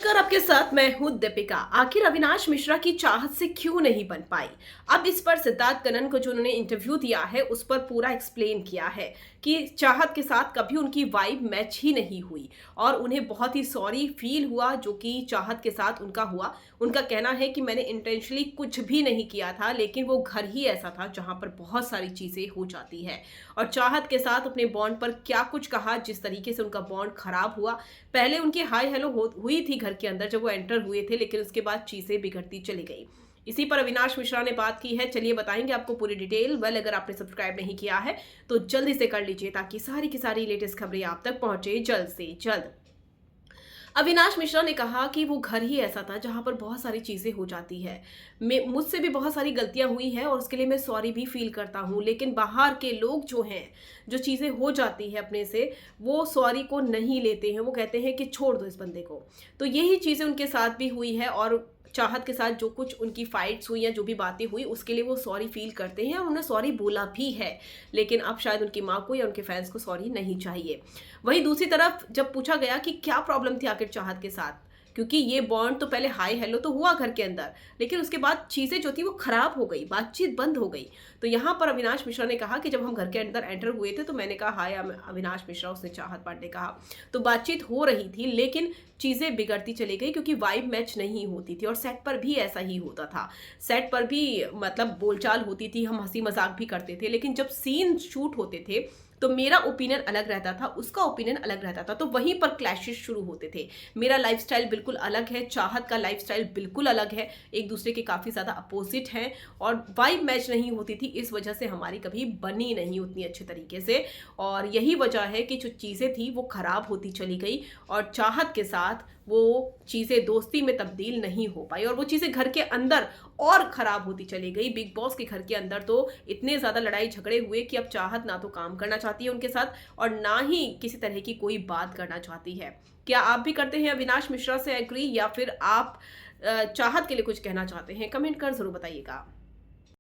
कर आपके साथ मैं हूं दीपिका। आखिर अविनाश मिश्रा की चाहत से क्यों नहीं बन पाई? अब इस पर सिद्धार्थ कनन को जो उन्होंने इंटरव्यू दिया है उस पर पूरा एक्सप्लेन किया है कि चाहत के साथ कभी उनकी वाइब मैच ही नहीं हुई और उन्हें बहुत ही सॉरी फील हुआ जो कि चाहत के साथ उनका हुआ। उनका कहना है कि मैंने इंटेंशनली कुछ भी नहीं किया था, लेकिन वो घर ही ऐसा था जहां पर बहुत सारी चीजें हो जाती है। और चाहत के साथ अपने बॉन्ड पर क्या कुछ कहा, जिस तरीके से उनका बॉन्ड खराब हुआ। पहले उनकी हाय हेलो हुई थी घर के अंदर जब वो एंटर हुए थे, लेकिन उसके बाद चीजें बिगड़ती चली गई। इसी पर अविनाश मिश्रा ने बात की है। चलिए बताएंगे आपको पूरी डिटेल। अगर आपने सब्सक्राइब नहीं किया है तो जल्दी से कर लीजिए ताकि सारी की सारी लेटेस्ट खबरें आप तक पहुंचे जल्द से जल्द। अविनाश मिश्रा ने कहा कि वो घर ही ऐसा था जहां पर बहुत सारी चीजें हो जाती है। मुझसे भी बहुत सारी गलतियां हुई है और उसके लिए मैं सॉरी भी फील करता हूं, लेकिन बाहर के लोग जो हैं, जो चीजें हो जाती है अपने से, वो सॉरी को नहीं लेते हैं। वो कहते हैं कि छोड़ दो इस बंदे को। तो यही चीजें उनके साथ भी हुई है और चाहत के साथ जो कुछ उनकी फाइट्स हुई या जो भी बातें हुई उसके लिए वो सॉरी फील करते हैं और उन्होंने सॉरी बोला भी है। लेकिन अब शायद उनकी माँ को या उनके फैंस को सॉरी नहीं चाहिए। वहीं दूसरी तरफ जब पूछा गया कि क्या प्रॉब्लम थी आखिर चाहत के साथ, क्योंकि ये बॉन्ड तो पहले हाय हेलो तो हुआ घर के अंदर, लेकिन उसके बाद चीजें जो थी वो खराब हो गई, बातचीत बंद हो गई। तो यहाँ पर अविनाश मिश्रा ने कहा कि जब हम घर के अंदर एंटर हुए थे तो मैंने कहा हाय अविनाश मिश्रा, उसने चाहत पांडे कहा। तो बातचीत हो रही थी, लेकिन चीजें बिगड़ती चली गई क्योंकि वाइब मैच नहीं होती थी। और सेट पर भी ऐसा ही होता था। सेट पर भी मतलब बोलचाल होती थी, हम हंसी मजाक भी करते थे, लेकिन जब सीन शूट होते थे तो मेरा ओपिनियन अलग रहता था, उसका ओपिनियन अलग रहता था। तो वहीं पर क्लैशेस शुरू होते थे। मेरा लाइफस्टाइल बिल्कुल अलग है, चाहत का लाइफस्टाइल बिल्कुल अलग है, एक दूसरे के काफ़ी ज़्यादा अपोजिट हैं और वाइब मैच नहीं होती थी। इस वजह से हमारी कभी बनी नहीं उतनी अच्छे तरीके से और यही वजह है कि जो चीज़ें थी वो ख़राब होती चली गई और चाहत के साथ वो चीज़ें दोस्ती में तब्दील नहीं हो पाई और वो चीज़ें घर के अंदर और ख़राब होती चली गई। बिग बॉस के घर के अंदर तो इतने ज़्यादा लड़ाई झगड़े हुए कि अब चाहत ना तो काम करना चाहती है उनके साथ और ना ही किसी तरह की कोई बात करना चाहती है। क्या आप भी करते हैं अविनाश मिश्रा से एग्री या फिर आप चाहत के लिए कुछ कहना चाहते हैं? कमेंट कर ज़रूर बताइएगा।